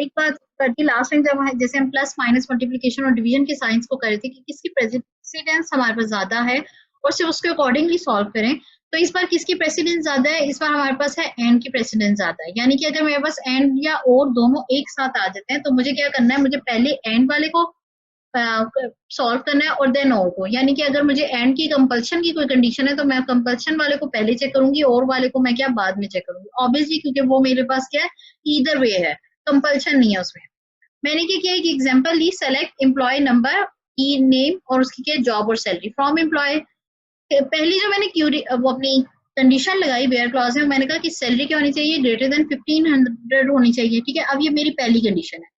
एक बात करती लास्ट टाइम जब जैसे हम प्लस माइनस मल्टीप्लिकेशन और डिवीजन के साइंस को कर रहे थे कि किसकी प्रेसिडेंस हमारे पास ज्यादा है और सिर्फ उसके अकॉर्डिंगली सॉल्व करें, तो इस बार किसकी प्रेसिडेंस ज्यादा है? इस बार हमारे पास है एंड की प्रेसिडेंस ज्यादा है। यानी कि अगर मेरे पास एंड या और दोनों एक साथ आ जाते हैं तो मुझे क्या करना है, मुझे पहले एंड वाले को सॉल्व करना है और देन और को। यानी कि अगर मुझे एंड की कंपल्शन की कोई कंडीशन है तो मैं कंपल्शन वाले को पहले चेक करूंगी और वाले को मैं क्या बाद में चेक करूंगी, ऑब्वियसली, क्योंकि वो मेरे पास क्या है, ईदर वे है, कंपल्शन नहीं है उसमें। मैंने क्या किया, एक एग्जांपल ली, सेलेक्ट एम्प्लॉय नंबर, ई नेम और उसकी क्या जॉब और सैलरी फ्रॉम एम्प्लॉय। पहली जो मैंने क्यूरी वो अपनी कंडीशन लगाई वेयर क्लॉज में, मैंने कहा कि सैलरी क्या होनी चाहिए, ग्रेटर देन 1500 होनी चाहिए। ठीक है, अब ये मेरी पहली कंडीशन है।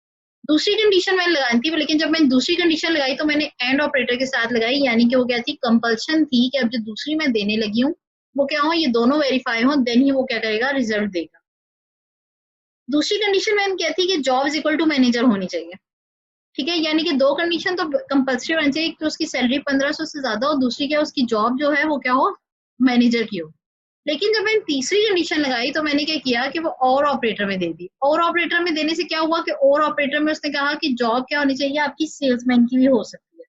दूसरी कंडीशन मैंने लगाई थी, लेकिन जब मैंने दूसरी कंडीशन लगाई तो मैंने एंड ऑपरेटर के साथ लगाई, यानी कि वो क्या थी, कंपल्शन थी कि अब जो दूसरी मैं देने लगी हूँ वो क्या हो, ये दोनों वेरीफाई हो, देन ही वो क्या करेगा, रिजल्ट देगा। दूसरी कंडीशन मैंने क्या थी कि job is equal to manager होनी चाहिए। ठीक है, यानी कि दो कंडीशन तो कंपल्सरी होनी चाहिए कि उसकी सैलरी 1500 से ज्यादा हो, दूसरी क्या, उसकी जॉब जो है वो क्या हो, मैनेजर की हो। लेकिन जब मैंने तीसरी कंडीशन लगाई तो मैंने क्या किया कि वो और ऑपरेटर में दे दी। और ऑपरेटर में देने से क्या हुआ कि और ऑपरेटर में उसने कहा कि जॉब क्या होनी चाहिए, आपकी सेल्समैन की भी हो सकती है।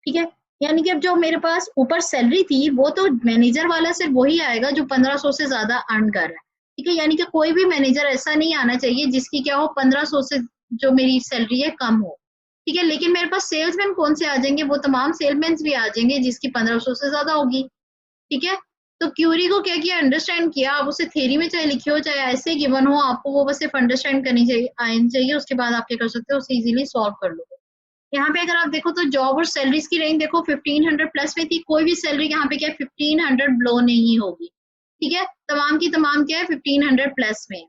ठीक है, यानी कि अब जो मेरे पास ऊपर सैलरी थी वो तो मैनेजर वाला सिर्फ वही आएगा जो 1500 से ज्यादा अर्न कर रहा है। ठीक है, यानी कि कोई भी मैनेजर ऐसा नहीं आना चाहिए जिसकी क्या हो, 1500 से जो मेरी सैलरी है कम हो। ठीक है, लेकिन मेरे पास सेल्समैन कौन से आ जाएंगे, वो तमाम सेल्समैन भी आ जाएंगे जिसकी 1500 से ज्यादा होगी। ठीक है, तो क्यूरी को क्या किया, अंडरस्टैंड किया। आप उसे थ्योरी में चाहे लिखी हो चाहे ऐसे गिवन हो, आपको वो बस सिर्फ अंडरस्टैंड करनी चाहिए, आनी चाहिए, उसके बाद आप क्या कर सकते हो, उसे इजीली सॉल्व कर लो। यहाँ पे अगर आप देखो तो जॉब और सैलरीज की रेंज देखो 1500 प्लस में थी, कोई भी सैलरी यहाँ पे क्या है 1500 ब्लो नहीं होगी। ठीक है, तमाम की तमाम क्या है 1500 प्लस में।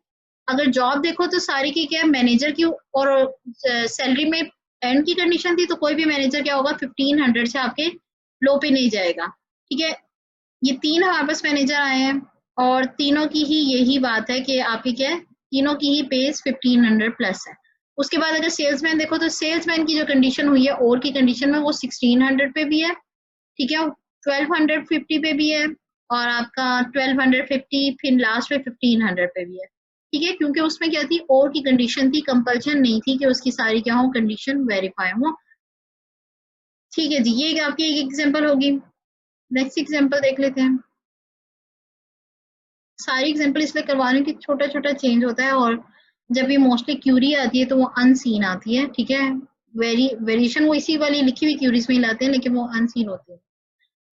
अगर जॉब देखो तो सारी की क्या है मैनेजर की, और सैलरी में एंड की कंडीशन थी तो कोई भी मैनेजर क्या होगा 1500 से आपके लो पे नहीं जाएगा। ठीक है, ये तीन हमारे पास मैनेजर आए हैं और तीनों की ही यही बात है कि आपकी क्या है, तीनों की ही पेज 1500 प्लस है। उसके बाद अगर सेल्समैन देखो तो सेल्समैन की जो कंडीशन हुई है और की कंडीशन में वो 1600 पे भी है। ठीक है, 1250 पे भी है और आपका 1250 फिर लास्ट पे 1500 पे भी है। ठीक है, क्योंकि उसमें क्या थी, और की कंडीशन थी, कंपल्शन नहीं थी कि उसकी सारी क्या हो, कंडीशन वेरीफाई हो। ठीक है जी, ये आपकी एक एग्जांपल होगी। नेक्स्ट एग्जांपल देख लेते हैं। सारी एग्जांपल इसलिए करवा रही हूँ कि छोटा छोटा चेंज होता है, और जब भी मोस्टली क्यूरी आती है तो वो अनसीन आती है। ठीक है, वेरिएशन वो इसी वाली लिखी हुई क्यूरीज में ही लाते हैं लेकिन वो अनसीन होती है।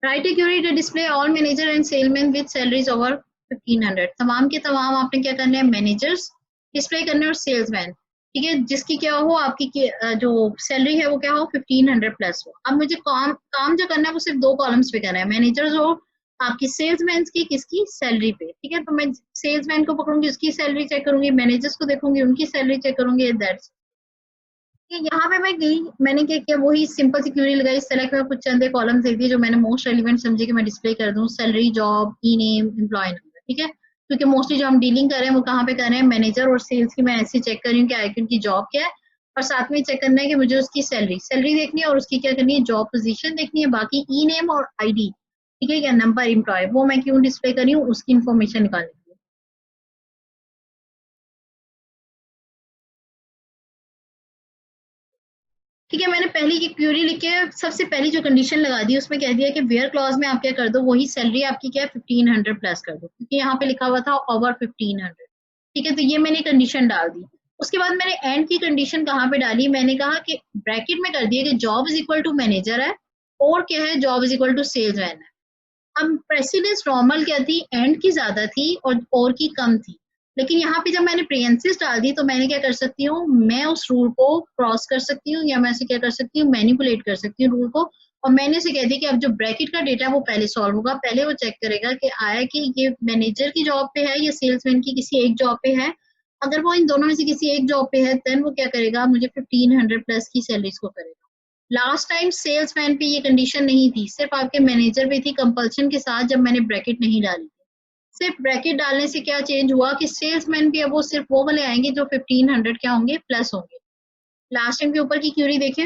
Write a query to display all manager and salesman with salaries over 1500। तमाम के तमाम आपने क्या करना है, मैनेजर्स डिस्प्ले करने और सेल्समैन। ठीक है, जिसकी क्या हो, आपकी जो सैलरी है वो क्या हो, 1500 प्लस हो। अब मुझे काम काम जो करना है वो सिर्फ दो कॉलम्स पे करना है, मैनेजर्स और आपकी सेल्समैन की, किसकी सैलरी पे। ठीक है, तो मैं सेल्समैन को पकड़ूंगी, उसकी सैलरी चेक करूंगी, मैनेजर्स को देखूंगी, उनकी सैलरी चेक करूंगी, दैट्स। यहाँ पे मैं गई, मैंने क्या किया, वही सिंपल सी क्वेरी लगाई, सेलेक्ट में कुछ चंदे कॉलम्स दे दिए जो मैंने मोस्ट रेलिवेंट समझे कि मैं डिस्प्ले कर दूं, सैलरी, जॉब, ई नेम, एम्प्लॉय नंबर। ठीक है, क्योंकि मोस्टली जो हम डीलिंग कर रहे हैं वो कहाँ पे कर रहे हैं, मैनेजर और सेल्स की। मैं ऐसे चेक कर रही हूँ कि आइकन की जॉब क्या है, और साथ में चेक करना है कि मुझे उसकी सैलरी सैलरी देखनी है और उसकी क्या करनी है, जॉब पोजीशन देखनी है, बाकी ई नेम और आईडी। ठीक है, या नंबर एम्प्लॉय, वो मैं क्यों डिस्प्ले कर रही हूँ, उसकी इन्फॉर्मेशन निकालनी है। ठीक है, मैंने पहली की क्यूरी लिख के सबसे पहली जो कंडीशन लगा दी उसमें कह दिया कि वेयर क्लॉज में आप क्या कर दो, वही सैलरी आपकी क्या है 1500 प्लस कर दो, क्योंकि यहाँ पे लिखा हुआ था ओवर 1500। ठीक है, तो ये मैंने कंडीशन डाल दी। उसके बाद मैंने एंड की कंडीशन कहाँ पे डाली, मैंने कहा कि ब्रैकेट में कर दिया कि job is equal to manager है और क्या है, job is equal to salesman है। अब प्रेसिडेंस नॉर्मल क्या थी, एंड की ज्यादा थी और की कम थी। लेकिन यहाँ पे जब मैंने प्रेयंसिस डाल दी तो मैंने क्या कर सकती हूँ, मैं उस रूल को क्रॉस कर सकती हूँ या मैं इसे क्या कर सकती हूँ, मैनिपुलेट कर सकती हूँ रूल को। और मैंने से कह दी कि अब जो ब्रैकेट का डेटा है वो पहले सॉल्व होगा, पहले वो चेक करेगा कि आया कि ये मैनेजर की जॉब पे है या सेल्समैन की किसी एक जॉब पे है। अगर वो इन दोनों में से किसी एक जॉब पे है देन वो क्या करेगा, मुझे 1500 प्लस की सैलरीज को करेगा। लास्ट टाइम सेल्समैन पे ये कंडीशन नहीं थी, सिर्फ आपके मैनेजर पे थी कंपल्शन के साथ, जब मैंने ब्रैकेट नहीं डाली। सिर्फ ब्रैकेट डालने से क्या चेंज हुआ कि सेल्समैन भी अब वो सिर्फ वो वाले आएंगे जो 1500 क्या होंगे, प्लस होंगे। लास्ट टाइम के ऊपर की क्यूरी देखें,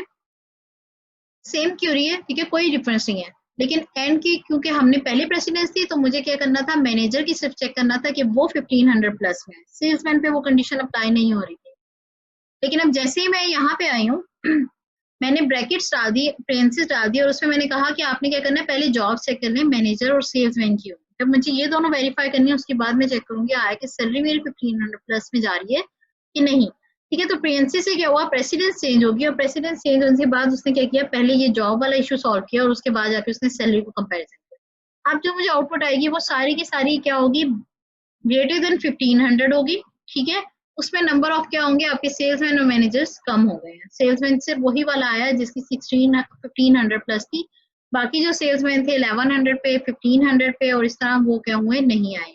सेम क्यूरी है। ठीक है, कोई डिफरेंस नहीं है। लेकिन एंड की क्योंकि हमने पहले प्रेसिडेंस थी तो मुझे क्या करना था, मैनेजर की सिर्फ चेक करना था कि वो 1500 प्लस में है, सेल्समैन पे वो कंडीशन अप्लाई नहीं हो रही थी। लेकिन अब जैसे ही मैं यहाँ पे आई हूँ मैंने ब्रैकेट्स डाल दी, पेरेंथेसिस डाल दी और उसमें मैंने कहा कि आपने क्या करना है, पहले जॉब चेक करनी है मैनेजर और सेल्समैन की। जब मुझे ये दोनों वेरीफाई करनी है उसके बाद मैं चेक करूंगी आया कि सैलरी मेरी 1500 प्लस में जा रही है कि नहीं। ठीक है, तो पेरेंथेसिस से क्या हुआ, प्रेसिडेंस चेंज होगी और प्रेसिडेंस चेंज होने के बाद उसने क्या किया, पहले ये जॉब वाला इशू सॉल्व किया और उसके बाद जाके उसने सैलरी को कंपेरिजन किया। अब जो मुझे आउटपुट आएगी वो सारी की सारी क्या होगी, ग्रेटर देन 1500 होगी। ठीक है, उसमें नंबर ऑफ क्या होंगे आपके सेल्समैन और मैनेजर्स कम हो गए हैं। सेल्समैन सिर्फ वही वाला आया जिसकी 1500 प्लस थी, बाकी जो सेल्समैन थे 1100 पे, 1500 पे और इस तरह वो क्या हुए नहीं आए।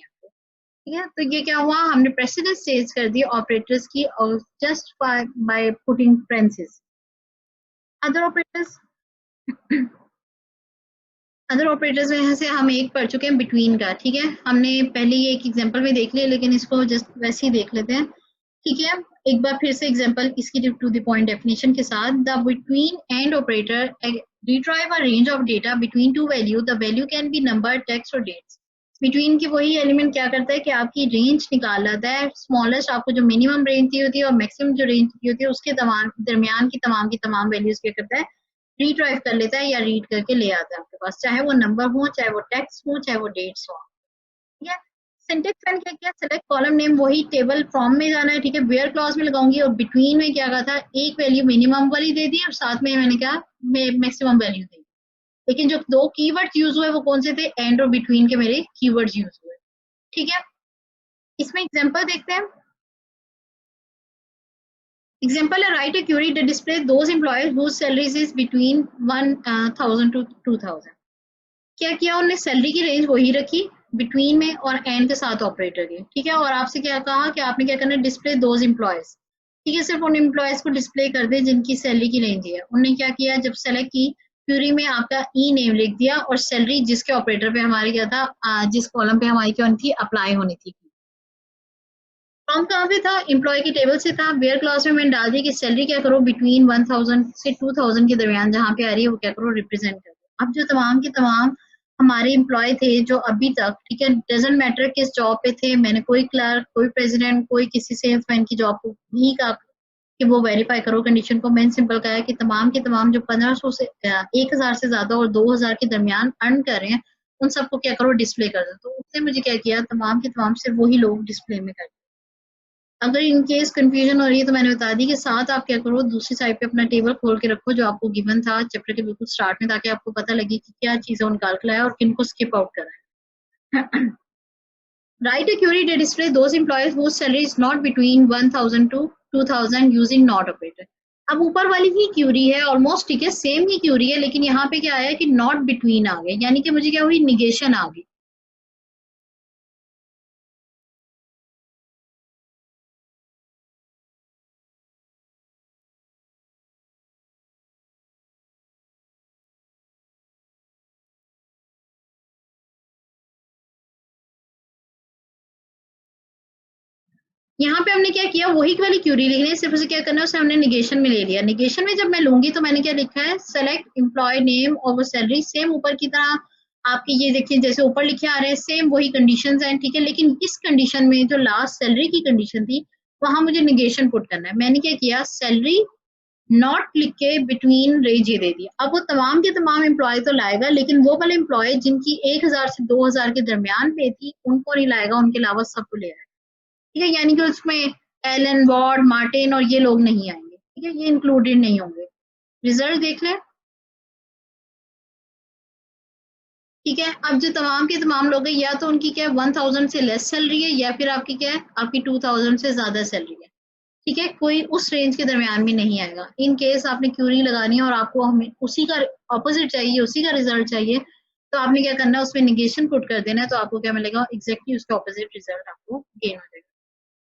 ठीक है, तो ये क्या हुआ, हमने प्रेसिडेंस चेंज कर दी ऑपरेटर्स की और just by putting parentheses. Other operators other operators में से हम एक पढ़ चुके हैं बिटवीन का। ठीक है, हमने पहले ये एक एग्जांपल में देख लिया लेकिन इसको जस्ट वैसे ही देख लेते हैं। ठीक है, एक बार फिर से एग्जांपल इसकी टू द पॉइंट डेफिनेशन के साथ, the between and operator retrieve a range of data between two value, the value can be number, text और डेट्स। बिटवीन की वही एलिमेंट क्या करता है कि आपकी रेंज निकाल लाता है, स्मॉलेस्ट आपको जो मिनिमम रेंज दी होती है और मैक्सिमम जो रेंज दी होती है उसके दरमियान की तमाम वैल्यूज क्या करता है, रिट्राइव कर लेता है या रीड करके ले आता है आपके पास, चाहे वो नंबर हो, चाहे वो टेक्स्ट हो, चाहे वो डेट्स हो। ठीक है, सिंटेक्स मैंने क्या किया, सेलेक्ट कॉलम नेम, वही टेबल फ्रॉम में जाना है। ठीक है, वेयर क्लॉज में लगाऊंगी और बिटवीन में क्या कहा था, एक वैल्यू मिनिमम वाली दे दी और साथ में मैंने क्या मैक्सिमम वैल्यू दी। लेकिन जो दो कीवर्ड्स यूज हुए वो कौन से थे, एंड और बिटवीन के मेरे कीवर्ड्स यूज हुए। ठीक है, इसमें एग्जांपल देखते हैं। Example, write a query that displays those employees whose salaries is between 1000 to 2000। क्या किया उन्होंने, सैलरी की रेंज वही रखी बिटवीन में और एंड के साथ ऑपरेटर के। ठीक है, और आपसे क्या कहा कि आपने क्या करना है, डिस्प्ले दोज एम्प्लॉयज। ठीक है, सिर्फ उन एम्प्लॉयज को डिस्प्ले कर दे जिनकी सैलरी की रेंज है। उन्होंने क्या किया, जब सेलेक्ट की क्यूरी में आपका ई नेम लिख दिया और सैलरी जिसके ऑपरेटर पे हमारे क्या था, जिस कॉलम पे हमारी क्या थी, अप्लाई होनी थी। फ्रॉम कहाँ पे था, एम्प्लॉय की टेबल से था। वेयर क्लॉज में मैंने डाल दिया कि सैलरी क्या करो बिटवीन 1000 से 2000 के दरमियान जहाँ पे आ रही है वो क्या करो, रिप्रेजेंट करो। अब जो तमाम के तमाम हमारे एम्प्लॉय थे जो अभी तक, ठीक है, डजेंट मैटर किस जॉब पे थे, मैंने कोई क्लर्क, कोई प्रेसिडेंट, कोई किसी सेल्समैन की जॉब को नहीं कहा कि वो वेरीफाई करो कंडीशन को। मैंने सिंपल कहा है कि तमाम के तमाम जो 1500 से 1000 से ज्यादा और 2000 के दरमियान अर्न कर रहे हैं उन सबको क्या करो, डिस्प्ले कर दो। तो उसने मुझे क्या किया, तमाम के तमाम सिर्फ वही लोग डिस्प्ले में कर। अगर इन केस कंफ्यूजन हो रही है तो मैंने बता दी कि साथ आप क्या करो, दूसरी साइड पे अपना टेबल खोल के रखो जो आपको गिवन था चैप्टर के बिल्कुल स्टार्ट में, ताकि आपको पता लगे कि क्या चीजें निकाल के लाया और किनको स्किप आउट करा है। Write a query to display those employees whose salary is not between 1000 to 2000 using not operator. अब ऊपर वाली ही क्यूरी है ऑलमोस्ट, ठीक है, सेम ही क्यूरी है, लेकिन यहाँ पे क्या आया कि नॉट बिटवीन आ गया, यानी कि मुझे क्या हुई, निगेशन आ गई। यहाँ पे हमने क्या किया, वही वाली क्यूरी लिखनी है, सिर्फ उसे क्या करना है, उसे हमने निगेशन में ले लिया। निगेशन में जब मैं लूंगी तो मैंने क्या लिखा है, सेलेक्ट एम्प्लॉय नेम और वो सैलरी, सेम ऊपर की तरह आपकी ये देखिए जैसे ऊपर लिखे आ रहे हैं, सेम वही कंडीशंस हैं। ठीक है, लेकिन इस कंडीशन में जो लास्ट सैलरी की कंडीशन थी वहां मुझे निगेशन पुट करना है। मैंने क्या किया, सैलरी नॉट लिख के बिटवीन रेंज ये दे दिया। अब वो तमाम के तमाम एम्प्लॉय तो लाएगा, लेकिन वो वाले एम्प्लॉय जिनकी 1000 से 2000 के दरमियान पे थी उनको नहीं लाएगा, उनके अलावा सबको ले आएगा। ठीक है, यानी कि उसमें एलन, वॉर्ड, मार्टिन और ये लोग नहीं आएंगे। ठीक है, ये इंक्लूडेड नहीं होंगे। रिजल्ट देख लें। ठीक है, अब जो तमाम के तमाम लोग हैं या तो उनकी क्या है 1000 से लेस सैलरी है या फिर आपकी क्या है, आपकी 2000 से ज्यादा सैलरी है। ठीक है, कोई उस रेंज के दरमियान में नहीं आएगा। इन केस आपने क्यूरी लगानी है और आपको हमें उसी का ऑपोजिट चाहिए, उसी का रिजल्ट चाहिए, तो आपने क्या करना है, उसमें निगेशन पुट कर देना है, तो आपको क्या मिलेगा, एग्जैक्टली उसका ऑपोजिट रिजल्ट आपको गेन हो जाएगा।